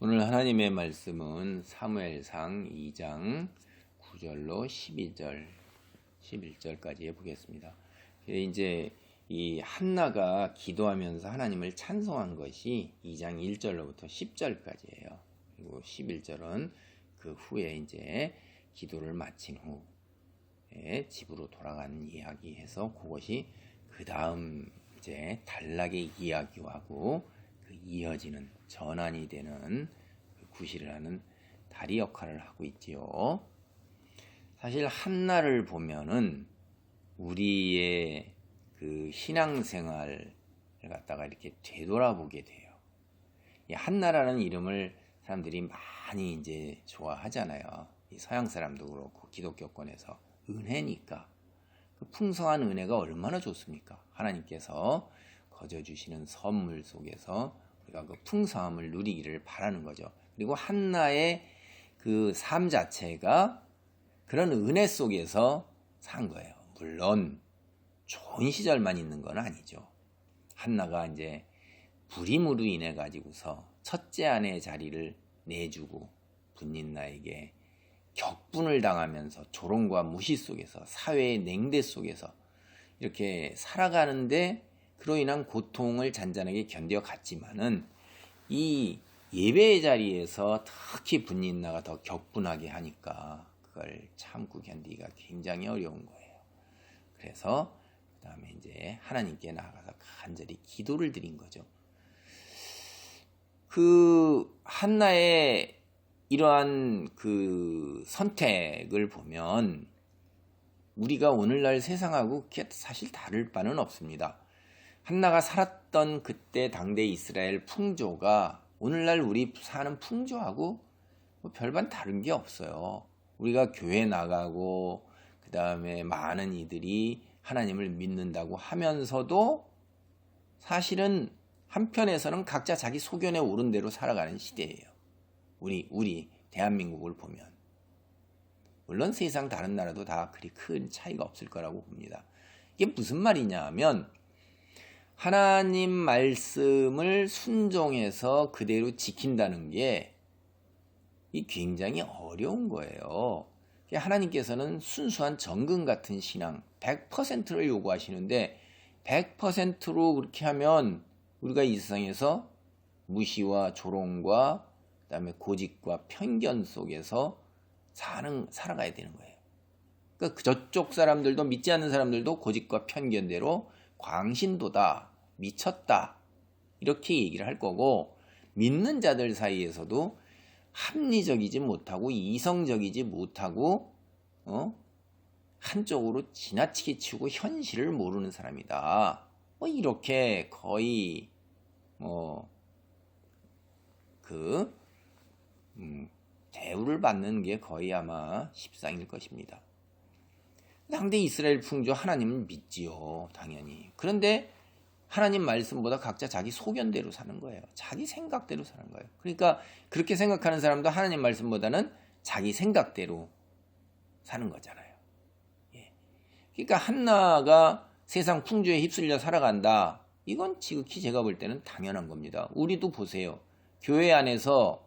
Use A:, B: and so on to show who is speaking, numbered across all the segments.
A: 오늘 하나님의 말씀은 사무엘상 2장 9절로 11절까지 보겠습니다. 이제 이 한나가 기도하면서 하나님을 찬송한 것이 2장 1절로부터 10절까지예요. 그리고 11절은 그 후에 이제 기도를 마친 후에 집으로 돌아가는 이야기해서 그것이 그 다음 이제 단락의 이야기하고 그 이어지는 전환이 되는 그 구실을 하는 다리 역할을 하고 있지요. 사실 한나를 보면은 우리의 그 신앙생활을 갖다가 이렇게 되돌아보게 돼요. 이 한나라는 이름을 사람들이 많이 이제 좋아하잖아요. 이 서양 사람도 그렇고 기독교권에서 은혜니까 그 풍성한 은혜가 얼마나 좋습니까? 하나님께서 거저 주시는 선물 속에서 우리가 그 풍성함을 누리기를 바라는 거죠. 그리고 한나의 그 삶 자체가 그런 은혜 속에서 산 거예요. 물론 좋은 시절만 있는 건 아니죠. 한나가 이제 불임으로 인해 가지고서 첫째 아내의 자리를 내주고 분린나에게 격분을 당하면서 조롱과 무시 속에서 사회의 냉대 속에서 이렇게 살아가는데 그로 인한 고통을 잔잔하게 견뎌갔지만은 이 예배의 자리에서 특히 분린나가 더 격분하게 하니까 그걸 참고 견디기가 굉장히 어려운 거예요. 그래서 그 다음에 이제 하나님께 나아가서 간절히 기도를 드린 거죠. 그 한나의 이러한 그 선택을 보면 우리가 오늘날 세상하고 사실 다를 바는 없습니다. 한나가 살았던 그때 당대 이스라엘 풍조가 오늘날 우리 사는 풍조하고 뭐 별반 다른 게 없어요. 우리가 교회 나가고 그 다음에 많은 이들이 하나님을 믿는다고 하면서도 사실은 한편에서는 각자 자기 소견에 오른 대로 살아가는 시대예요. 우리 대한민국을 보면. 물론 세상 다른 나라도 다 그리 큰 차이가 없을 거라고 봅니다. 이게 무슨 말이냐 하면 하나님 말씀을 순종해서 그대로 지킨다는 게 굉장히 어려운 거예요. 하나님께서는 순수한 정금 같은 신앙 100%를 요구하시는데 100%로 그렇게 하면 우리가 이 세상에서 무시와 조롱과 그다음에 고집과 편견 속에서 살아가야 되는 거예요. 그러니까 저쪽 사람들도 믿지 않는 사람들도 고집과 편견대로 광신도다, 미쳤다 이렇게 얘기를 할 거고 믿는 자들 사이에서도 합리적이지 못하고 이성적이지 못하고 한쪽으로 지나치게 치우고 현실을 모르는 사람이다. 이렇게 거의 대우를 받는 게 거의 아마 십상일 것입니다. 당대 이스라엘 풍조 하나님은 믿지요, 당연히. 그런데 하나님 말씀보다 각자 자기 소견대로 사는 거예요. 자기 생각대로 사는 거예요. 그러니까 그렇게 생각하는 사람도 하나님 말씀보다는 자기 생각대로 사는 거잖아요. 예. 그러니까 한나가 세상 풍조에 휩쓸려 살아간다. 이건 지극히 제가 볼 때는 당연한 겁니다. 우리도 보세요. 교회 안에서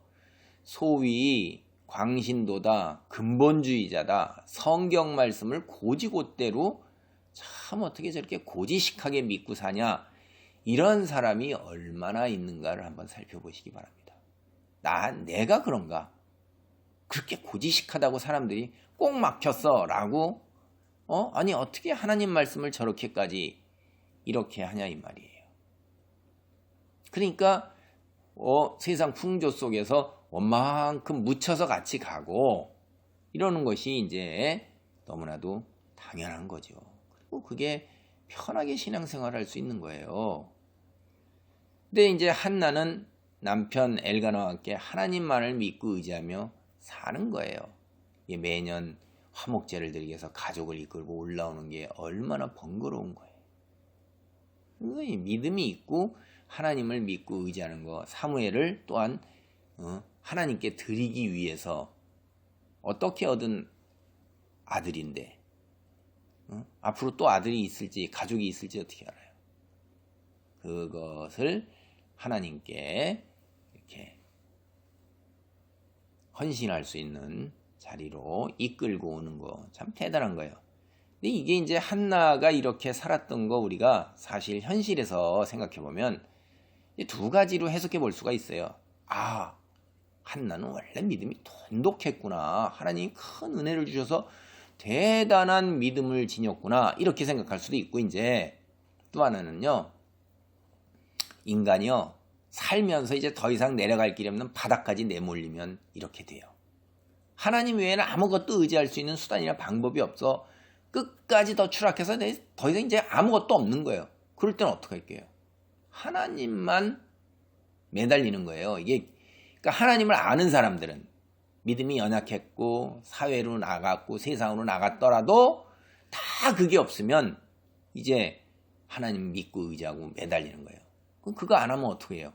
A: 소위 광신도다, 근본주의자다, 성경 말씀을 고지고대로 참 어떻게 저렇게 고지식하게 믿고 사냐, 이런 사람이 얼마나 있는가를 한번 살펴보시기 바랍니다. 내가 그런가? 그렇게 고지식하다고 사람들이 꼭 막혔어 라고 아니 어떻게 하나님 말씀을 저렇게까지 이렇게 하냐 이 말이에요. 그러니까 세상 풍조 속에서 원만큼 묻혀서 같이 가고 이러는 것이 이제 너무나도 당연한 거죠. 그리고 그게 편하게 신앙생활을 할 수 있는 거예요. 근데 이제 한나는 남편 엘가나와 함께 하나님만을 믿고 의지하며 사는 거예요. 매년 화목제를 드리기 위해서 가족을 이끌고 올라오는 게 얼마나 번거로운 거예요. 믿음이 있고 하나님을 믿고 의지하는 거, 사무엘을 또한 하나님께 드리기 위해서 어떻게 얻은 아들인데 앞으로 또 아들이 있을지 가족이 있을지 어떻게 알아요? 그것을 하나님께 이렇게 헌신할 수 있는 자리로 이끌고 오는 거 참 대단한 거예요. 근데 이게 이제 한나가 이렇게 살았던 거 우리가 사실 현실에서 생각해 보면 두 가지로 해석해 볼 수가 있어요. 아, 한나는 원래 믿음이 돈독했구나. 하나님이 큰 은혜를 주셔서 대단한 믿음을 지녔구나. 이렇게 생각할 수도 있고, 이제 또 하나는요, 인간이요, 살면서 이제 더 이상 내려갈 길이 없는 바닥까지 내몰리면 이렇게 돼요. 하나님 외에는 아무것도 의지할 수 있는 수단이나 방법이 없어. 끝까지 더 추락해서 더 이상 이제 아무것도 없는 거예요. 그럴 때는 어떻게 할게요? 하나님만 매달리는 거예요. 이게, 그러니까 하나님을 아는 사람들은 믿음이 연약했고 사회로 나갔고 세상으로 나갔더라도 다 그게 없으면 이제 하나님 믿고 의지하고 매달리는 거예요. 그럼 그거 안 하면 어떻게 해요?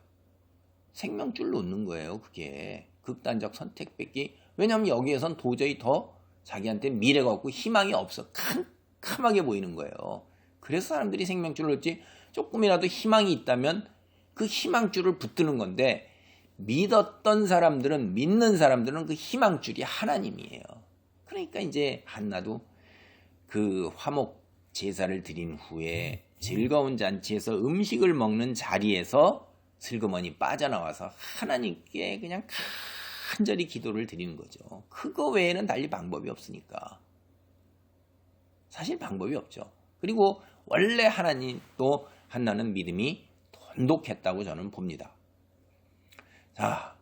A: 생명줄 놓는 거예요. 그게 극단적 선택 뺏기. 왜냐하면 여기에선 도저히 더 자기한테 미래가 없고 희망이 없어. 캄캄하게 보이는 거예요. 그래서 사람들이 생명줄을 놓지. 조금이라도 희망이 있다면 그 희망줄을 붙드는 건데, 믿는 사람들은 그 희망줄이 하나님이에요. 그러니까 이제 한나도 그 화목 제사를 드린 후에 즐거운 잔치에서 음식을 먹는 자리에서 슬그머니 빠져나와서 하나님께 그냥 간절히 기도를 드리는 거죠. 그거 외에는 달리 방법이 없으니까. 사실 방법이 없죠. 그리고 원래 하나님도 한나는 믿음이 돈독했다고 저는 봅니다. 자,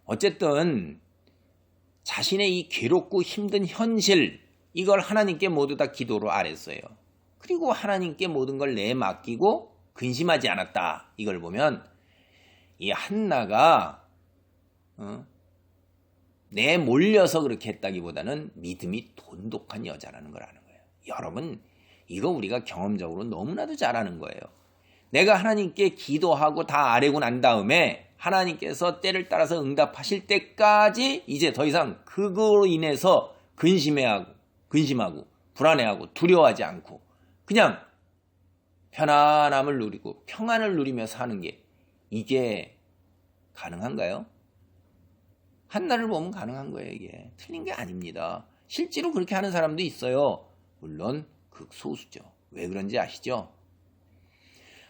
A: 어쨌든 자신의 이 괴롭고 힘든 현실, 이걸 하나님께 모두 다 기도로 아랬어요. 그리고 하나님께 모든 걸 내맡기고 근심하지 않았다. 이걸 보면 이 한나가 내몰려서 그렇게 했다기보다는 믿음이 돈독한 여자라는 걸 아는 거예요. 여러분, 이거 우리가 경험적으로 너무나도 잘 아는 거예요. 내가 하나님께 기도하고 다 아뢰고 난 다음에 하나님께서 때를 따라서 응답하실 때까지 이제 더 이상 그거로 인해서 근심하고 불안해하고 두려워하지 않고 그냥 편안함을 누리고 평안을 누리며 사는 게, 이게 가능한가요? 한나를 보면 가능한 거예요. 이게 틀린 게 아닙니다. 실제로 그렇게 하는 사람도 있어요. 물론 극소수죠. 왜 그런지 아시죠?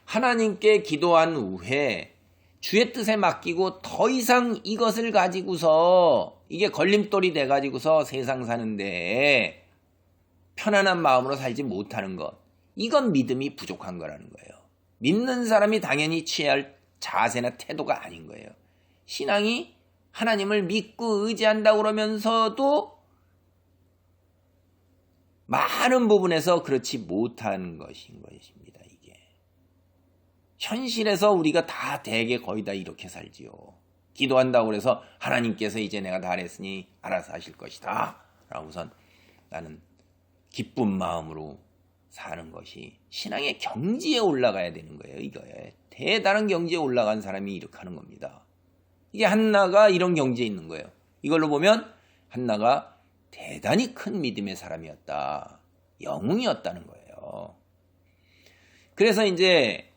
A: 하나님께 기도한 후에 주의 뜻에 맡기고 더 이상 이것을 가지고서 이게 걸림돌이 돼가지고서 세상 사는데 편안한 마음으로 살지 못하는 것, 이건 믿음이 부족한 거라는 거예요. 믿는 사람이 당연히 취해야 할 자세나 태도가 아닌 거예요. 신앙이 하나님을 믿고 의지한다고 그러면서도 많은 부분에서 그렇지 못한 것인 것입니다. 이게 현실에서 우리가 다 대개 거의 다 이렇게 살지요. 기도한다고 해서 하나님께서 이제 내가 다 했으니 알아서 하실 것이다 라고선 나는 기쁜 마음으로 사는 것이 신앙의 경지에 올라가야 되는 거예요. 이거에 대단한 경지에 올라간 사람이 이렇게 하는 겁니다. 이게 한나가 이런 경지에 있는 거예요. 이걸로 보면 한나가 대단히 큰 믿음의 사람이었다. 영웅이었다는 거예요. 그래서 이제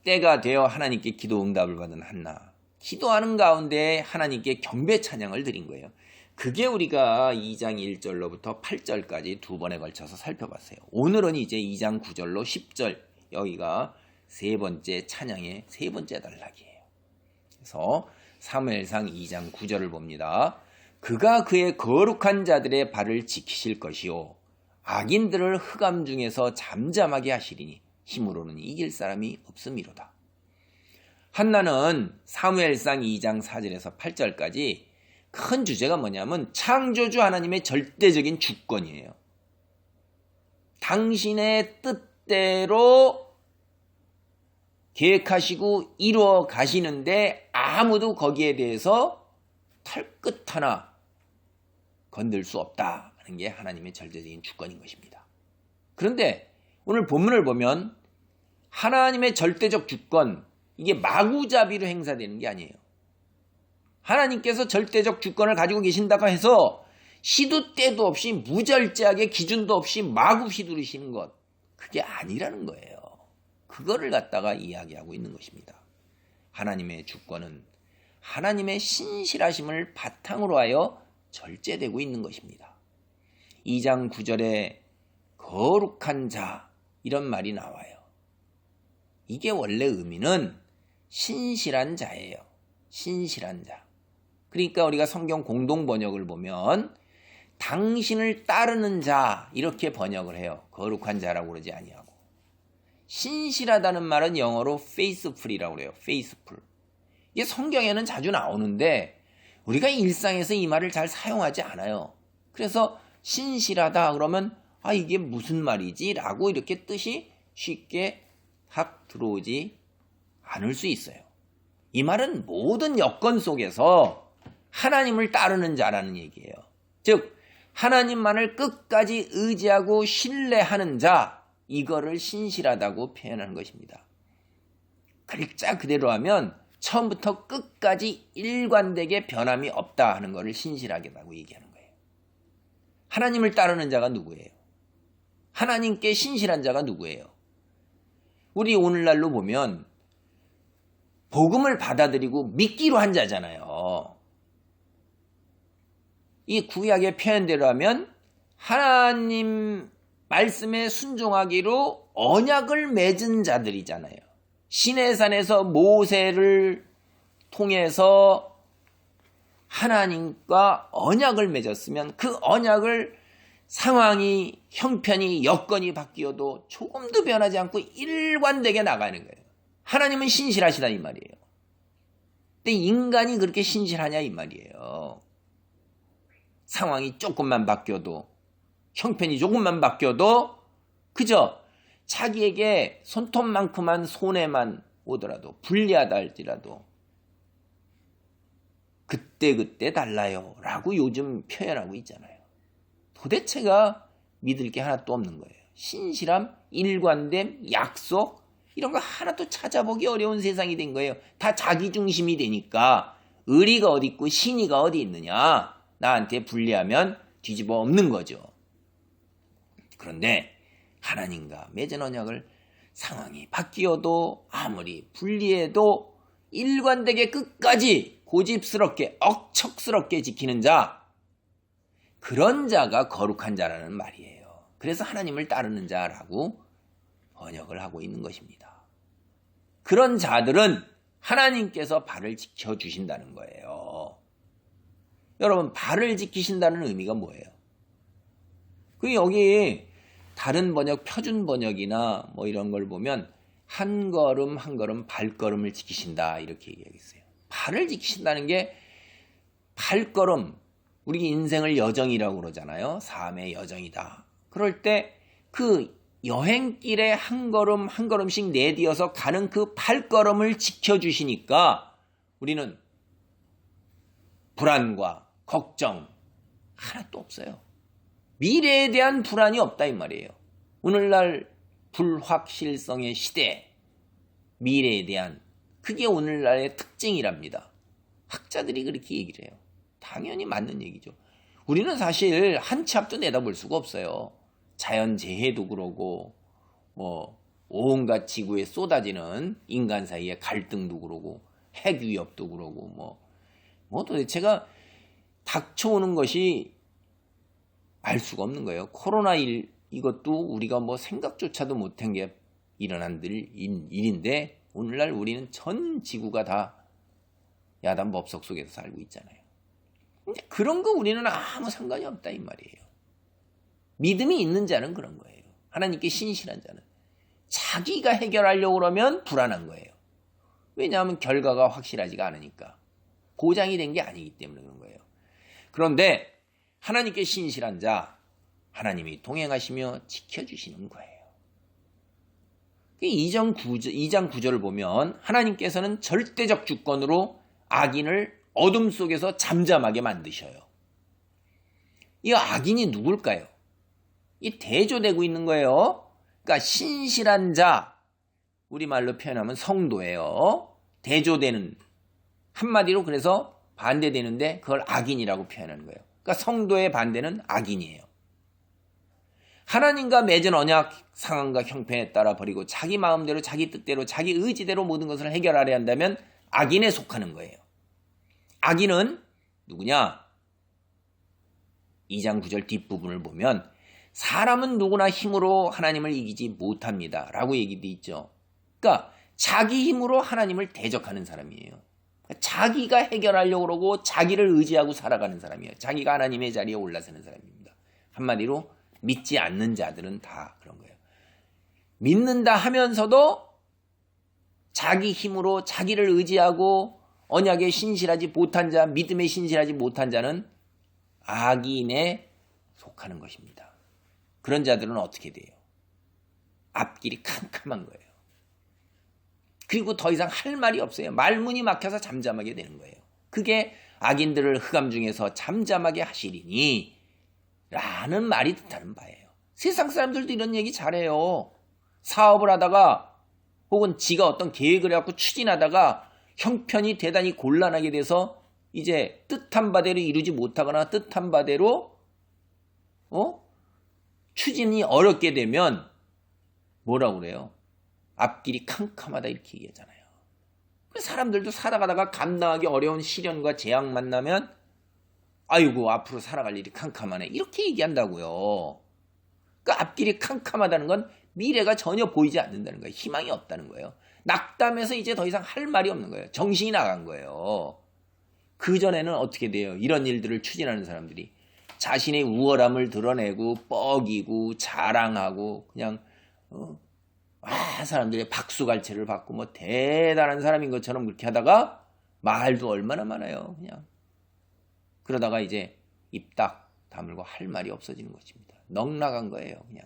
A: 때가 되어 하나님께 기도 응답을 받은 한나. 기도하는 가운데 하나님께 경배 찬양을 드린 거예요. 그게 우리가 2장 1절로부터 8절까지 두 번에 걸쳐서 살펴봤어요. 오늘은 이제 2장 9절로 10절, 여기가 세 번째 찬양의 세 번째 단락이에요. 그래서 사무엘상 2장 9절을 봅니다. 그가 그의 거룩한 자들의 발을 지키실 것이요 악인들을 흑암 중에서 잠잠하게 하시리니 힘으로는 이길 사람이 없음이로다. 한나는 사무엘상 2장 4절에서 8절까지 큰 주제가 뭐냐면 창조주 하나님의 절대적인 주권이에요. 당신의 뜻대로 계획하시고 이루어 가시는데 아무도 거기에 대해서 털끝 하나 건들 수 없다 하는 게 하나님의 절대적인 주권인 것입니다. 그런데 오늘 본문을 보면 하나님의 절대적 주권, 이게 마구잡이로 행사되는 게 아니에요. 하나님께서 절대적 주권을 가지고 계신다고 해서 시도 때도 없이 무절제하게 기준도 없이 마구 휘두르시는 것, 그게 아니라는 거예요. 그거를 갖다가 이야기하고 있는 것입니다. 하나님의 주권은 하나님의 신실하심을 바탕으로 하여 절제되고 있는 것입니다. 2장 9절에 거룩한 자 이런 말이 나와요. 이게 원래 의미는 신실한 자예요. 신실한 자. 그러니까 우리가 성경 공동 번역을 보면 당신을 따르는 자 이렇게 번역을 해요. 거룩한 자라고 그러지 아니하고. 신실하다는 말은 영어로 faithful이라고 그래요. faithful. 이게 성경에는 자주 나오는데 우리가 일상에서 이 말을 잘 사용하지 않아요. 그래서 신실하다 그러면 이게 무슨 말이지? 라고 이렇게 뜻이 쉽게 확 들어오지 않을 수 있어요. 이 말은 모든 여건 속에서 하나님을 따르는 자라는 얘기예요. 즉 하나님만을 끝까지 의지하고 신뢰하는 자, 이거를 신실하다고 표현하는 것입니다. 글자 그대로 하면 처음부터 끝까지 일관되게 변함이 없다 하는 것을 신실하게라고 얘기하는 거예요. 하나님을 따르는 자가 누구예요? 하나님께 신실한 자가 누구예요? 우리 오늘날로 보면 복음을 받아들이고 믿기로 한 자잖아요. 이 구약의 표현대로 하면 하나님 말씀에 순종하기로 언약을 맺은 자들이잖아요. 시내산에서 모세를 통해서 하나님과 언약을 맺었으면 그 언약을 상황이, 형편이, 여건이 바뀌어도 조금도 변하지 않고 일관되게 나가는 거예요. 하나님은 신실하시다 이 말이에요. 근데 인간이 그렇게 신실하냐 이 말이에요. 상황이 조금만 바뀌어도, 형편이 조금만 바뀌어도 그저 자기에게 손톱만큼만 손해만 오더라도, 불리하다 할지라도 그때그때 달라요 라고 요즘 표현하고 있잖아요. 도대체가 믿을 게 하나도 없는 거예요. 신실함, 일관됨, 약속 이런 거 하나도 찾아보기 어려운 세상이 된 거예요. 다 자기 중심이 되니까 의리가 어디 있고 신의가 어디 있느냐, 나한테 불리하면 뒤집어 엎는 거죠. 그런데 하나님과 맺은 언약을 상황이 바뀌어도 아무리 불리해도 일관되게 끝까지 고집스럽게 억척스럽게 지키는 자, 그런 자가 거룩한 자라는 말이에요. 그래서 하나님을 따르는 자라고 번역을 하고 있는 것입니다. 그런 자들은 하나님께서 발을 지켜주신다는 거예요. 여러분, 발을 지키신다는 의미가 뭐예요? 그 여기 다른 번역, 표준 번역이나 뭐 이런 걸 보면 한 걸음 한 걸음 발걸음을 지키신다 이렇게 얘기하겠어요. 발을 지키신다는 게 발걸음, 우리 인생을 여정이라고 그러잖아요. 삶의 여정이다. 그럴 때 그 여행길에 한 걸음 한 걸음씩 내디어서 가는 그 발걸음을 지켜주시니까 우리는 불안과 걱정 하나도 없어요. 미래에 대한 불안이 없다 이 말이에요. 오늘날 불확실성의 시대, 미래에 대한, 그게 오늘날의 특징이랍니다. 학자들이 그렇게 얘기를 해요. 당연히 맞는 얘기죠. 우리는 사실 한 치 앞도 내다볼 수가 없어요. 자연재해도 그러고 뭐 온갖 지구에 쏟아지는 인간 사이의 갈등도 그러고 핵위협도 그러고 뭐 도대체가 닥쳐오는 것이 알 수가 없는 거예요. 코로나1 이것도 우리가 뭐 생각조차도 못한 게 일어난 일인데 오늘날 우리는 전 지구가 다 야단 법석 속에서 살고 있잖아요. 근데 그런 거 우리는 아무 상관이 없다 이 말이에요. 믿음이 있는 자는 그런 거예요. 하나님께 신실한 자는 자기가 해결하려고 그러면 불안한 거예요. 왜냐하면 결과가 확실하지가 않으니까, 보장이 된 게 아니기 때문에 그런 거예요. 그런데 하나님께 신실한 자, 하나님이 동행하시며 지켜주시는 거예요. 2장 9절을 보면 하나님께서는 절대적 주권으로 악인을 어둠 속에서 잠잠하게 만드셔요. 이 악인이 누굴까요? 이 대조되고 있는 거예요. 그러니까 신실한 자, 우리말로 표현하면 성도예요. 대조되는, 한마디로 그래서 반대되는데 그걸 악인이라고 표현하는 거예요. 그러니까 성도의 반대는 악인이에요. 하나님과 맺은 언약 상황과 형편에 따라 버리고 자기 마음대로, 자기 뜻대로, 자기 의지대로 모든 것을 해결하려 한다면 악인에 속하는 거예요. 악인은 누구냐? 2장 9절 뒷부분을 보면 사람은 누구나 힘으로 하나님을 이기지 못합니다 라고 얘기도 있죠. 그러니까 자기 힘으로 하나님을 대적하는 사람이에요. 자기가 해결하려고 그러고 자기를 의지하고 살아가는 사람이에요. 자기가 하나님의 자리에 올라서는 사람입니다. 한마디로 믿지 않는 자들은 다 그런 거예요. 믿는다 하면서도 자기 힘으로 자기를 의지하고 언약에 신실하지 못한 자, 믿음에 신실하지 못한 자는 악인에 속하는 것입니다. 그런 자들은 어떻게 돼요? 앞길이 캄캄한 거예요. 그리고 더 이상 할 말이 없어요. 말문이 막혀서 잠잠하게 되는 거예요. 그게 악인들을 흑암 중에서 잠잠하게 하시리니 라는 말이 뜻하는 바예요. 세상 사람들도 이런 얘기 잘해요. 사업을 하다가 혹은 지가 어떤 계획을 해갖고 추진하다가 형편이 대단히 곤란하게 돼서 이제 뜻한 바대로 이루지 못하거나 뜻한 바대로 추진이 어렵게 되면 뭐라고 그래요? 앞길이 캄캄하다 이렇게 얘기하잖아요. 사람들도 살아가다가 감당하기 어려운 시련과 재앙 만나면 아이고 앞으로 살아갈 일이 캄캄하네 이렇게 얘기한다고요. 그러니까 앞길이 캄캄하다는 건 미래가 전혀 보이지 않는다는 거예요. 희망이 없다는 거예요. 낙담해서 이제 더 이상 할 말이 없는 거예요. 정신이 나간 거예요. 그전에는 어떻게 돼요? 이런 일들을 추진하는 사람들이 자신의 우월함을 드러내고 뻐기고 자랑하고 그냥 사람들의 박수갈채를 받고 뭐 대단한 사람인 것처럼 그렇게 하다가 말도 얼마나 많아요. 그냥 그러다가 이제 입 딱 다물고 할 말이 없어지는 것입니다. 넋 나간 거예요. 그냥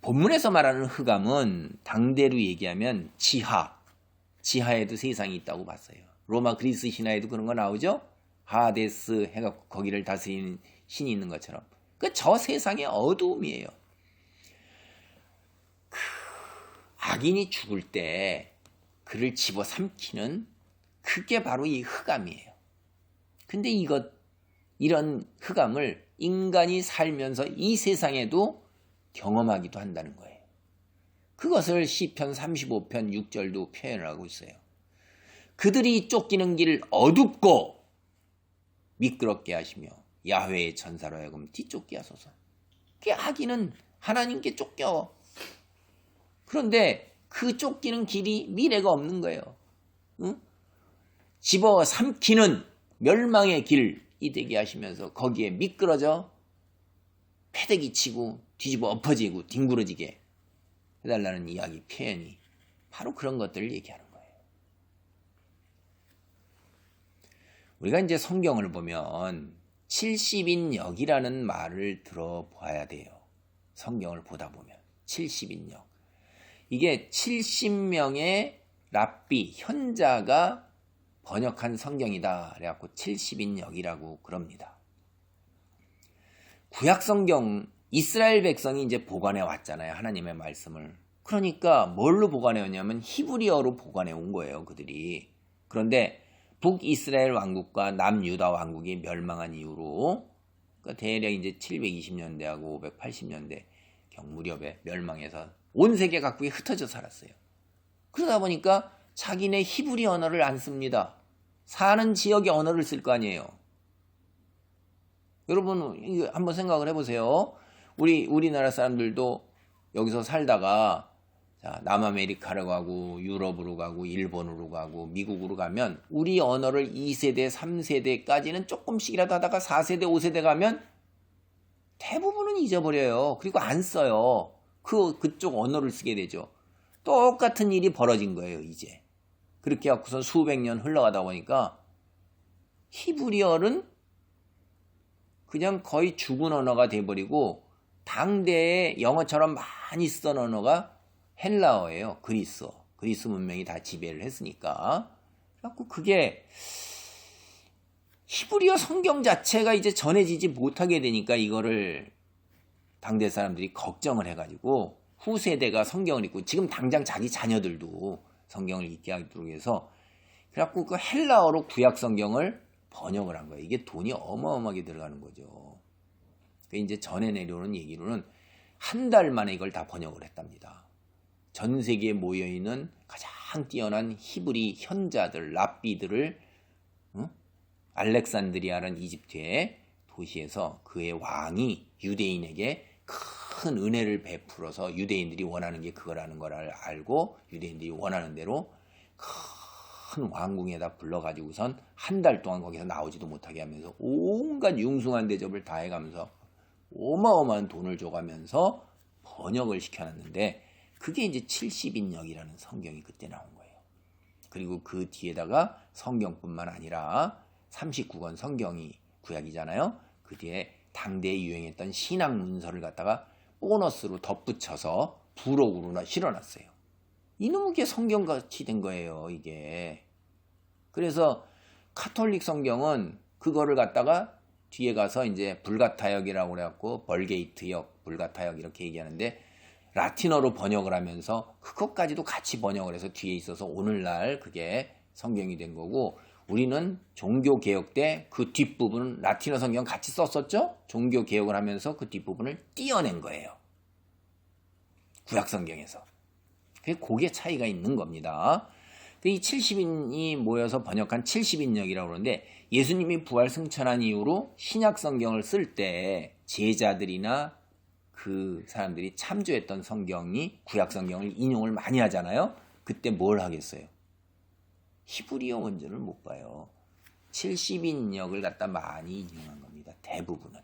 A: 본문에서 말하는 흑암은 당대로 얘기하면 지하에도 세상이 있다고 봤어요. 로마 그리스 신화에도 그런 거 나오죠. 하데스 해갖고 거기를 다스리는 신이 있는 것처럼 저 세상의 어두움이에요. 악인이 죽을 때 그를 집어삼키는 그게 바로 이 흑암이에요. 근데 이런 흑암을 인간이 살면서 이 세상에도 경험하기도 한다는 거예요. 그것을 시편 35편 6절도 표현을 하고 있어요. 그들이 쫓기는 길 어둡고 미끄럽게 하시며 야훼의 천사로 하여금 뒤쫓게 하소서. 그 악인은 하나님께 쫓겨. 그런데 그 쫓기는 길이 미래가 없는 거예요. 응? 집어삼키는 멸망의 길이 되게 하시면서 거기에 미끄러져 패대기 치고 뒤집어 엎어지고 뒹굴어지게 해달라는 이야기 표현이 바로 그런 것들을 얘기하는 거예요. 우리가 이제 성경을 보면 70인역이라는 말을 들어봐야 돼요. 성경을 보다 보면 70인역. 이게 70명의 랍비, 현자가 번역한 성경이다. 그래갖고 70인역이라고 그럽니다. 구약 성경, 이스라엘 백성이 이제 보관해 왔잖아요. 하나님의 말씀을. 그러니까 뭘로 보관해 왔냐면 히브리어로 보관해 온 거예요. 그들이. 그런데 북이스라엘 왕국과 남유다 왕국이 멸망한 이후로 그러니까 대략 이제 720년대하고 580년대 경 무렵에 멸망해서 온 세계 각국에 흩어져 살았어요. 그러다 보니까 자기네 히브리 언어를 안 씁니다. 사는 지역의 언어를 쓸 거 아니에요. 여러분 한번 생각을 해보세요. 우리나라 사람들도 여기서 살다가 남아메리카로 가고 유럽으로 가고 일본으로 가고 미국으로 가면 우리 언어를 2세대, 3세대까지는 조금씩이라도 하다가 4세대, 5세대 가면 대부분은 잊어버려요. 그리고 안 써요. 그쪽 언어를 쓰게 되죠. 똑같은 일이 벌어진 거예요, 이제. 그렇게 해갖고서 수백 년 흘러가다 보니까 히브리어는 그냥 거의 죽은 언어가 돼버리고 당대에 영어처럼 많이 쓰던 언어가 헬라어예요. 그리스 문명이 다 지배를 했으니까. 그래갖고 그게 히브리어 성경 자체가 이제 전해지지 못하게 되니까 이거를 당대 사람들이 걱정을 해가지고 후세대가 성경을 읽고 지금 당장 자기 자녀들도 성경을 읽게 하도록 해서 그래갖고 그 헬라어로 구약 성경을 번역을 한 거예요. 이게 돈이 어마어마하게 들어가는 거죠. 이제 전해 내려오는 얘기로는 한 달 만에 이걸 다 번역을 했답니다. 전 세계에 모여있는 가장 뛰어난 히브리 현자들, 랍비들을 알렉산드리아라는 이집트에 도시에서 그의 왕이 유대인에게 큰 은혜를 베풀어서 유대인들이 원하는 게 그거라는 걸 알고 유대인들이 원하는 대로 큰 왕궁에다 불러가지고선 한 달 동안 거기서 나오지도 못하게 하면서 온갖 융숭한 대접을 다 해가면서 어마어마한 돈을 줘가면서 번역을 시켜놨는데 그게 이제 70인역이라는 성경이 그때 나온 거예요. 그리고 그 뒤에다가 성경뿐만 아니라 39권 성경이 구약이잖아요. 그 뒤에 당대에 유행했던 신학 문서를 갖다가 보너스로 덧붙여서 부록으로 실어놨어요. 이놈의 성경같이 된 거예요, 이게. 그래서 카톨릭 성경은 그거를 갖다가 뒤에 가서 이제 불가타역이라고 그래갖고 벌게이트역, 불가타역 이렇게 얘기하는데 라틴어로 번역을 하면서 그것까지도 같이 번역을 해서 뒤에 있어서 오늘날 그게 성경이 된 거고 우리는 종교개혁 때 그 뒷부분 라틴어 성경 같이 썼었죠? 종교개혁을 하면서 그 뒷부분을 띄어낸 거예요. 구약 성경에서. 그게 차이가 있는 겁니다. 이 70인이 모여서 번역한 70인역이라고 그러는데 예수님이 부활 승천한 이후로 신약 성경을 쓸 때 제자들이나 그 사람들이 참조했던 성경이 구약 성경을 인용을 많이 하잖아요. 그때 뭘 하겠어요? 히브리어 원전을 못 봐요. 70인역을 갖다 많이 인용한 겁니다. 대부분은.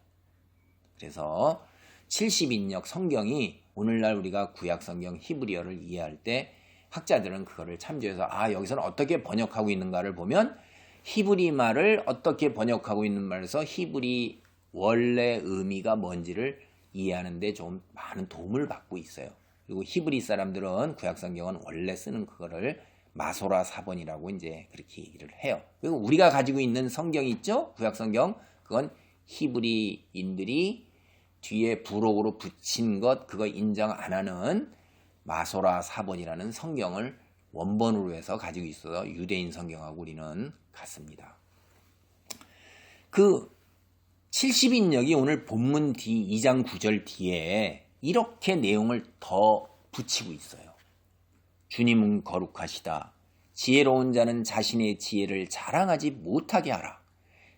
A: 그래서 70인역 성경이 오늘날 우리가 구약 성경 히브리어를 이해할 때 학자들은 그거를 참조해서 여기서는 어떻게 번역하고 있는가를 보면 히브리 말을 어떻게 번역하고 있는 말에서 히브리 원래 의미가 뭔지를 이해하는 데 좀 많은 도움을 받고 있어요. 그리고 히브리 사람들은 구약 성경은 원래 쓰는 그거를 마소라 사본이라고 이제 그렇게 얘기를 해요. 그리고 우리가 가지고 있는 성경이 있죠? 구약 성경. 그건 히브리인들이 뒤에 부록으로 붙인 것 그거 인정 안 하는 마소라 사본이라는 성경을 원본으로 해서 가지고 있어서 유대인 성경하고 우리는 같습니다. 그 70인역이 오늘 본문 뒤 2장 9절 뒤에 이렇게 내용을 더 붙이고 있어요. 주님은 거룩하시다. 지혜로운 자는 자신의 지혜를 자랑하지 못하게 하라.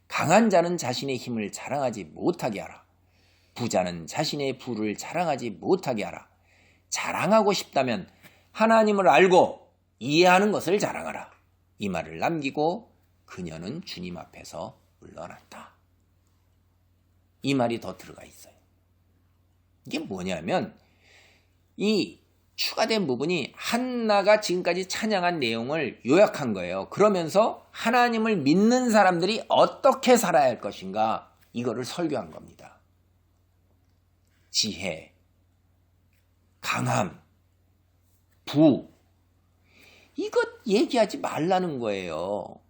A: 강한 자는 자신의 힘을 자랑하지 못하게 하라. 부자는 자신의 부를 자랑하지 못하게 하라. 자랑하고 싶다면 하나님을 알고 이해하는 것을 자랑하라. 이 말을 남기고 그녀는 주님 앞에서 물러났다. 이 말이 더 들어가 있어요. 이게 뭐냐면 이 추가된 부분이 한나가 지금까지 찬양한 내용을 요약한 거예요. 그러면서 하나님을 믿는 사람들이 어떻게 살아야 할 것인가 이거를 설교한 겁니다. 지혜, 강함, 부 이것 얘기하지 말라는 거예요.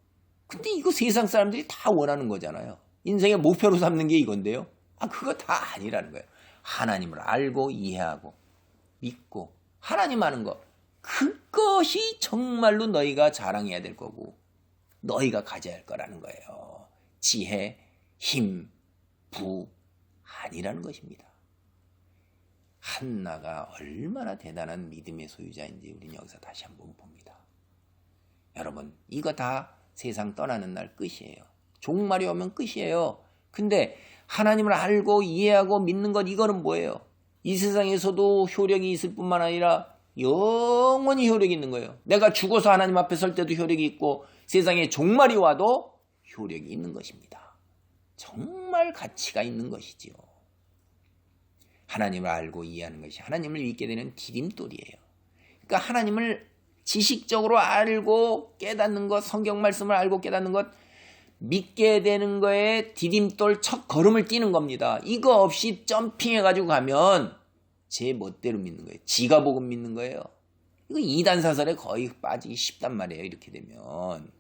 A: 근데 이거 세상 사람들이 다 원하는 거잖아요. 인생의 목표로 삼는 게 이건데요. 그거 다 아니라는 거예요. 하나님을 알고 이해하고 믿고 하나님 아는 거 그것이 정말로 너희가 자랑해야 될 거고 너희가 가져야 할 거라는 거예요. 지혜, 힘, 부 아니라는 것입니다. 한나가 얼마나 대단한 믿음의 소유자인지 우리는 여기서 다시 한번 봅니다. 여러분 이거 다 세상 떠나는 날 끝이에요. 종말이 오면 끝이에요. 근데 하나님을 알고 이해하고 믿는 것 이거는 뭐예요? 이 세상에서도 효력이 있을 뿐만 아니라 영원히 효력이 있는 거예요. 내가 죽어서 하나님 앞에 설 때도 효력이 있고 세상에 종말이 와도 효력이 있는 것입니다. 정말 가치가 있는 것이지요. 하나님을 알고 이해하는 것이 하나님을 믿게 되는 디딤돌이에요. 그러니까 하나님을 지식적으로 알고 깨닫는 것, 성경 말씀을 알고 깨닫는 것, 믿게 되는 거에 디딤돌 첫 걸음을 띄는 겁니다. 이거 없이 점핑해가지고 가면 제 멋대로 믿는 거예요. 지가 복음 믿는 거예요. 이거 이단사설에 거의 빠지기 쉽단 말이에요. 이렇게 되면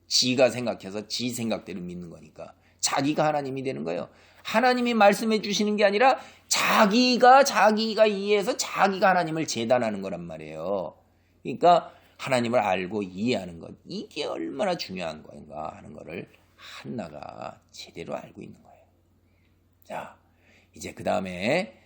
A: 지가 생각해서 지 생각대로 믿는 거니까 자기가 하나님이 되는 거예요. 하나님이 말씀해 주시는 게 아니라 자기가 이해해서 자기가 하나님을 재단하는 거란 말이에요. 그러니까 하나님을 알고 이해하는 것 이게 얼마나 중요한 건가 하는 거를 한나가 제대로 알고 있는 거예요. 자, 이제 그 다음에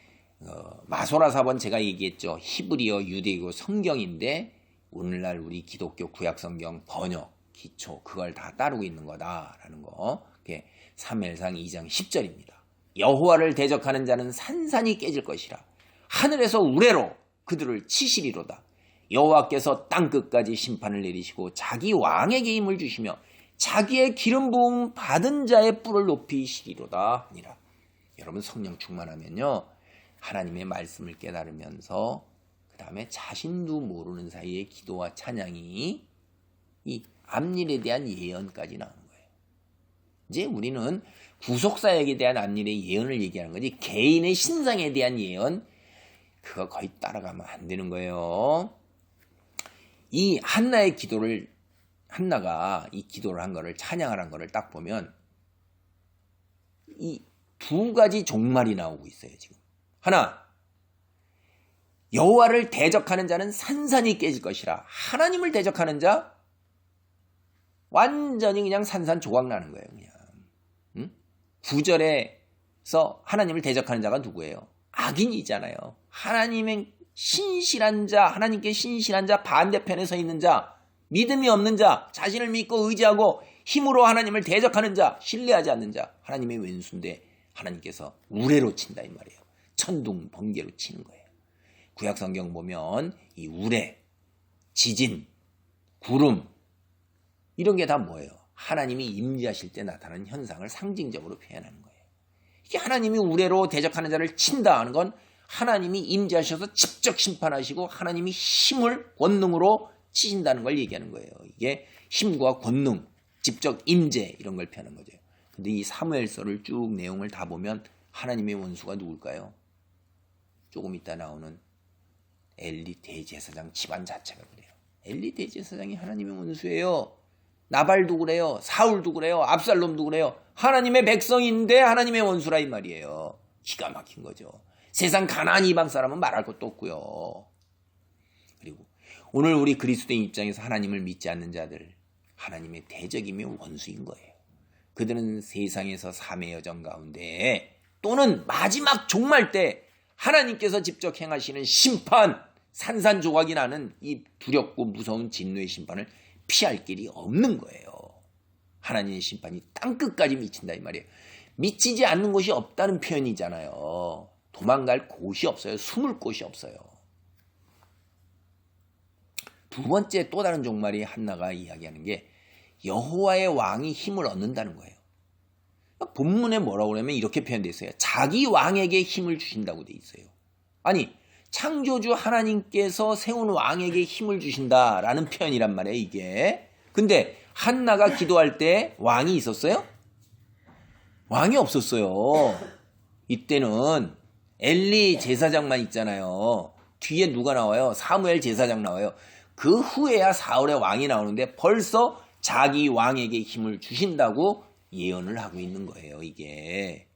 A: 마소라 사본 제가 얘기했죠. 히브리어, 유대교 성경인데 오늘날 우리 기독교 구약 성경 번역, 기초 그걸 다 따르고 있는 거다라는 거. 그게 사무엘상 2장 10절입니다. 여호와를 대적하는 자는 산산이 깨질 것이라. 하늘에서 우레로 그들을 치시리로다. 여호와께서 땅끝까지 심판을 내리시고 자기 왕에게 힘을 주시며 자기의 기름 부음 받은 자의 뿔을 높이시리로다 하니라. 여러분 성령 충만하면요, 하나님의 말씀을 깨달으면서 그 다음에 자신도 모르는 사이에 기도와 찬양이 이 앞일에 대한 예언까지 나오는 거예요. 이제 우리는 구속사역에 대한 앞일의 예언을 얘기하는 거지, 개인의 신상에 대한 예언, 그거 거의 따라가면 안 되는 거예요. 이 한나가 이 기도를 한 거를, 찬양을 한 거를 딱 보면 이 두 가지 종말이 나오고 있어요, 지금. 하나, 여호와를 대적하는 자는 산산이 깨질 것이라. 하나님을 대적하는 자 완전히 그냥 산산조각 나는 거예요, 그냥. 응? 9절에서 하나님을 대적하는 자가 누구예요? 악인이잖아요. 하나님의 신실한 자, 하나님께 신실한 자, 반대편에 서 있는 자, 믿음이 없는 자, 자신을 믿고 의지하고 힘으로 하나님을 대적하는 자, 신뢰하지 않는 자, 하나님의 왼수인데 하나님께서 우레로 친다 이 말이에요. 천둥, 번개로 치는 거예요. 구약성경 보면 이 우레, 지진, 구름, 이런 게 다 뭐예요? 하나님이 임재하실 때 나타나는 현상을 상징적으로 표현하는 거예요. 이게 하나님이 우레로 대적하는 자를 친다 하는 건 하나님이 임재하셔서 직접 심판하시고 하나님이 힘을 권능으로 치신다는 걸 얘기하는 거예요. 이게 힘과 권능, 직접 임재, 이런 걸 표현하는 거죠. 근데 이 사무엘서를 쭉 내용을 다 보면 하나님의 원수가 누굴까요? 조금 이따 나오는 엘리 대제사장 집안 자체가 그래요. 엘리 대제사장이 하나님의 원수예요. 나발도 그래요. 사울도 그래요. 압살롬도 그래요. 하나님의 백성인데 하나님의 원수라 이 말이에요. 기가 막힌 거죠. 세상 가나안 이방 사람은 말할 것도 없고요. 그리고 오늘 우리 그리스도인 입장에서 하나님을 믿지 않는 자들, 하나님의 대적이며 원수인 거예요. 그들은 세상에서 삶의 여정 가운데 또는 마지막 종말 때 하나님께서 직접 행하시는 심판, 산산조각이 나는 이 두렵고 무서운 진노의 심판을 피할 길이 없는 거예요. 하나님의 심판이 땅끝까지 미친다 이 말이에요. 미치지 않는 곳이 없다는 표현이잖아요. 도망갈 곳이 없어요. 숨을 곳이 없어요. 두 번째 또 다른 종말이 한나가 이야기하는 게 여호와의 왕이 힘을 얻는다는 거예요. 본문에 뭐라고 그러면 이렇게 표현되어 있어요. 자기 왕에게 힘을 주신다고 되어 있어요. 아니, 창조주 하나님께서 세운 왕에게 힘을 주신다라는 표현이란 말이에요, 이게. 근데 한나가 기도할 때 왕이 있었어요? 왕이 없었어요. 이때는 엘리 제사장만 있잖아요. 뒤에 누가 나와요? 사무엘 제사장 나와요. 그 후에야 사울의 왕이 나오는데 벌써 자기 왕에게 힘을 주신다고 예언을 하고 있는 거예요, 이게.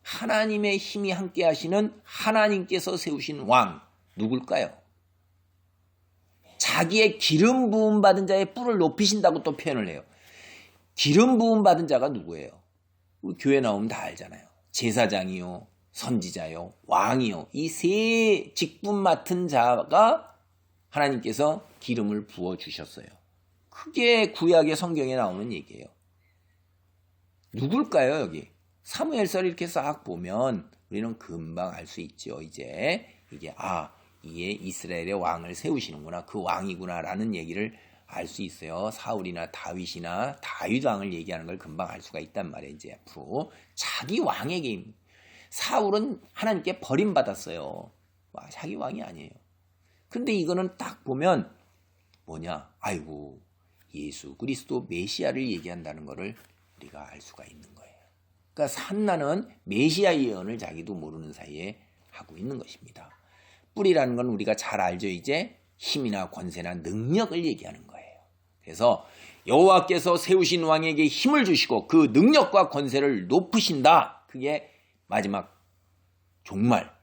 A: 하나님의 힘이 함께 하시는 하나님께서 세우신 왕, 누굴까요? 자기의 기름 부음 받은 자의 뿔을 높이신다고 또 표현을 해요. 기름 부음 받은 자가 누구예요? 우리 교회 나오면 다 알잖아요. 제사장이요, 선지자요, 왕이요. 이 세 직분 맡은 자가 하나님께서 기름을 부어주셨어요. 크게 구약의 성경에 나오는 얘기예요. 누굴까요, 여기? 사무엘서를 이렇게 싹 보면 우리는 금방 알 수 있죠. 이제 이게 이게 이스라엘의 왕을 세우시는구나, 그 왕이구나라는 얘기를 알 수 있어요. 사울이나 다윗이나 다윗 왕을 얘기하는 걸 금방 알 수가 있단 말이에요. 이제 앞으로 자기 왕에게, 사울은 하나님께 버림받았어요. 자기 왕이 아니에요. 근데 이거는 딱 보면 뭐냐? 아이고, 예수 그리스도 메시아를 얘기한다는 것을 우리가 알 수가 있는 거예요. 그러니까 한나는 메시아 예언을 자기도 모르는 사이에 하고 있는 것입니다. 뿔이라는 건 우리가 잘 알죠. 이제 힘이나 권세나 능력을 얘기하는 거예요. 그래서 여호와께서 세우신 왕에게 힘을 주시고 그 능력과 권세를 높으신다. 그게 마지막 종말,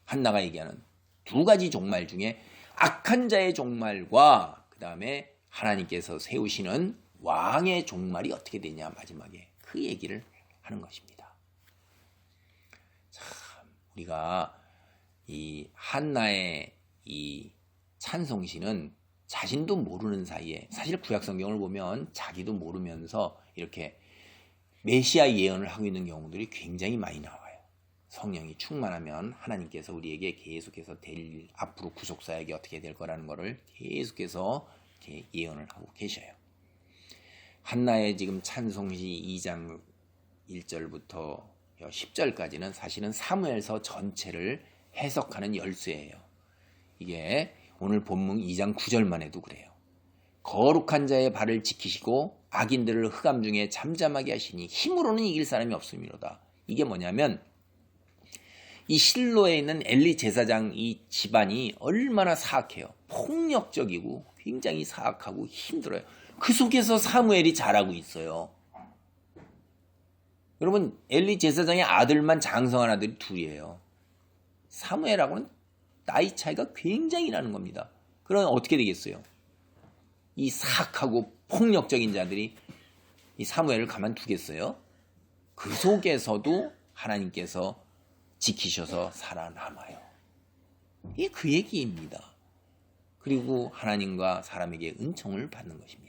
A: 한나가 얘기하는 두 가지 종말 중에 악한 자의 종말과 그 다음에 하나님께서 세우시는 왕의 종말이 어떻게 되냐, 마지막에 그 얘기를 하는 것입니다. 참, 우리가 이 한나의 이 찬송시는 자신도 모르는 사이에, 사실 구약 성경을 보면 자기도 모르면서 이렇게 메시아 예언을 하고 있는 경우들이 굉장히 많이 나와요. 성령이 충만하면 하나님께서 우리에게 계속해서 앞으로 구속사역이 어떻게 될 거라는 것을 계속해서 이렇게 예언을 하고 계셔요. 한나의 지금 찬송시 2장 1절부터 10절까지는 사실은 사무엘서 전체를 해석하는 열쇠예요. 이게 오늘 본문 2장 9절만 해도 그래요. 거룩한 자의 발을 지키시고 악인들을 흑암 중에 잠잠하게 하시니 힘으로는 이길 사람이 없음이로다. 이게 뭐냐면 이 실로에 있는 엘리 제사장 이 집안이 얼마나 사악해요. 폭력적이고 굉장히 사악하고 힘들어요. 그 속에서 사무엘이 자라고 있어요. 여러분, 엘리 제사장의 아들만 장성한 아들이 둘이에요. 사무엘하고는 나이 차이가 굉장히 나는 겁니다. 그럼 어떻게 되겠어요? 이 사악하고 폭력적인 자들이 이 사무엘을 가만두겠어요? 그 속에서도 하나님께서 지키셔서 살아남아요. 이게 그 얘기입니다. 그리고 하나님과 사람에게 은총을 받는 것입니다.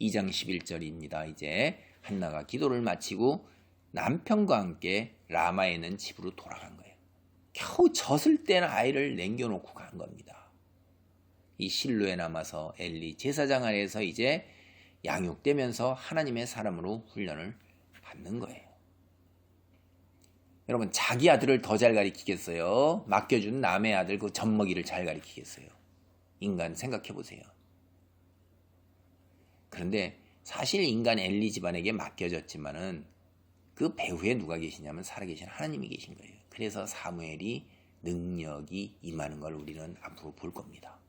A: 2장 11절입니다. 이제 한나가 기도를 마치고 남편과 함께 라마에 있는 집으로 돌아간 거예요. 겨우 젖을 땐 아이를 남겨놓고 간 겁니다. 이 실로에 남아서 엘리 제사장 아래에서 이제 양육되면서 하나님의 사람으로 훈련을 받는 거예요. 여러분, 자기 아들을 더 잘 가르치겠어요? 맡겨준 남의 아들 그 젖먹이를 잘 가르치겠어요? 인간 생각해 보세요. 그런데 사실 인간 엘리 집안에게 맡겨졌지만은 그 배후에 누가 계시냐면 살아계신 하나님이 계신 거예요. 그래서 사무엘이 능력이 임하는 걸 우리는 앞으로 볼 겁니다.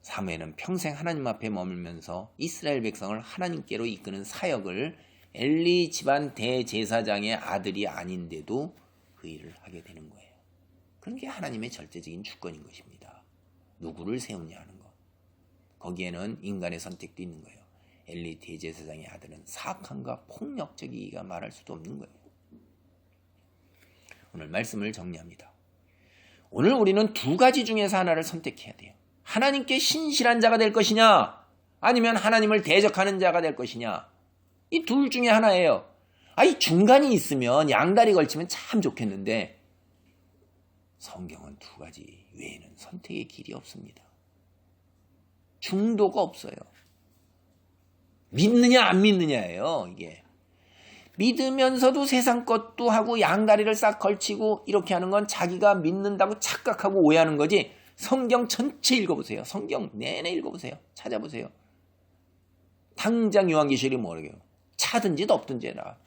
A: 사무엘은 평생 하나님 앞에 머물면서 이스라엘 백성을 하나님께로 이끄는 사역을 엘리 집안 대제사장의 아들이 아닌데도 그 일을 하게 되는 거예요. 그런 게 하나님의 절대적인 주권인 것입니다. 누구를 세우냐 하는 것. 거기에는 인간의 선택도 있는 거예요. 엘리 대제사장의 아들은 사악함과 폭력적이기가 말할 수도 없는 거예요. 오늘 말씀을 정리합니다. 오늘 우리는 두 가지 중에서 하나를 선택해야 돼요. 하나님께 신실한 자가 될 것이냐, 아니면 하나님을 대적하는 자가 될 것이냐. 이 둘 중에 하나예요. 이 중간이 있으면 양다리 걸치면 참 좋겠는데 성경은 두 가지 외에는 선택의 길이 없습니다. 중도가 없어요. 믿느냐 안 믿느냐예요. 이게 믿으면서도 세상 것도 하고 양다리를 싹 걸치고 이렇게 하는 건 자기가 믿는다고 착각하고 오해하는 거지. 성경 전체 읽어보세요. 성경 내내 읽어보세요. 찾아보세요. 당장 요한계시록이 뭐래요? 차든지 덮든지 해라.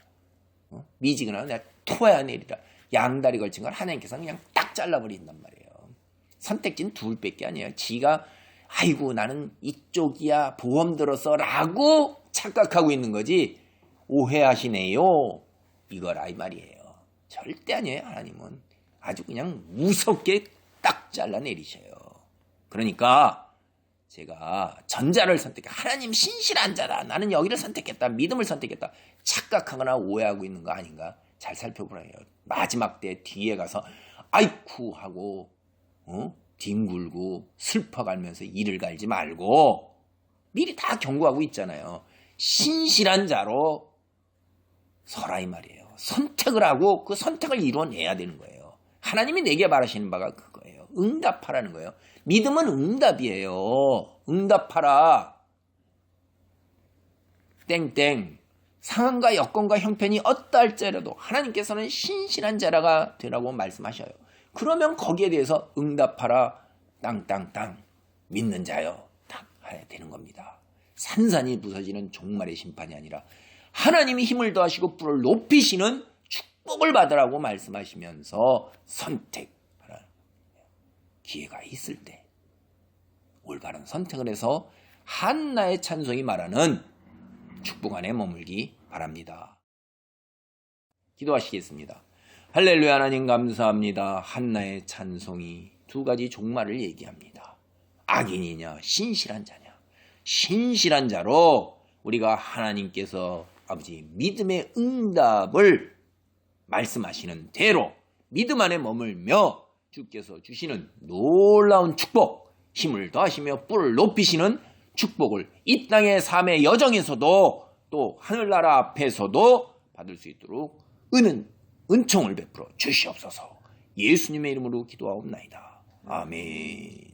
A: 미지근하면 내가 토해야 내리라. 양다리 걸친 걸 하나님께서 그냥 딱 잘라버린단 말이에요. 선택지는 둘밖에 아니에요. 지가 아이고 나는 이쪽이야 보험 들었어 라고 착각하고 있는 거지 오해하시네요. 이거라 이 말이에요. 절대 아니에요. 하나님은 아주 그냥 무섭게 딱 잘라내리셔요. 그러니까 제가 전자를 선택해. 하나님 신실한 자다. 나는 여기를 선택했다. 믿음을 선택했다. 착각하거나 오해하고 있는 거 아닌가? 잘 살펴보라요. 마지막 때 뒤에 가서 아이쿠 하고 뒹굴고 슬퍼가면서 이를 갈지 말고 미리 다 경고하고 있잖아요. 신실한 자로 서라 이 말이에요. 선택을 하고 그 선택을 이루어내야 되는 거예요. 하나님이 내게 말하시는 바가 그거예요. 응답하라는 거예요. 믿음은 응답이에요. 응답하라. 땡땡. 상황과 여건과 형편이 어떠할지라도 하나님께서는 신실한 자라가 되라고 말씀하셔요. 그러면 거기에 대해서 응답하라. 땅땅땅. 믿는 자요. 딱 해야 되는 겁니다. 산산이 부서지는 종말의 심판이 아니라 하나님이 힘을 더하시고 뿔을 높이시는 축복을 받으라고 말씀하시면서 선택하라. 기회가 있을 때 올바른 선택을 해서 한나의 찬송이 말하는 축복 안에 머물기 바랍니다. 기도하시겠습니다. 할렐루야. 하나님 감사합니다. 한나의 찬송이 두 가지 종말을 얘기합니다. 악인이냐 신실한 자냐. 신실한 자로 우리가 하나님께서 아버지 믿음의 응답을 말씀하시는 대로 믿음 안에 머물며 주께서 주시는 놀라운 축복 힘을 더하시며 뿔을 높이시는 축복을 이 땅의 삶의 여정에서도 또 하늘나라 앞에서도 받을 수 있도록 은총을 베풀어 주시옵소서. 예수님의 이름으로 기도하옵나이다. 아멘.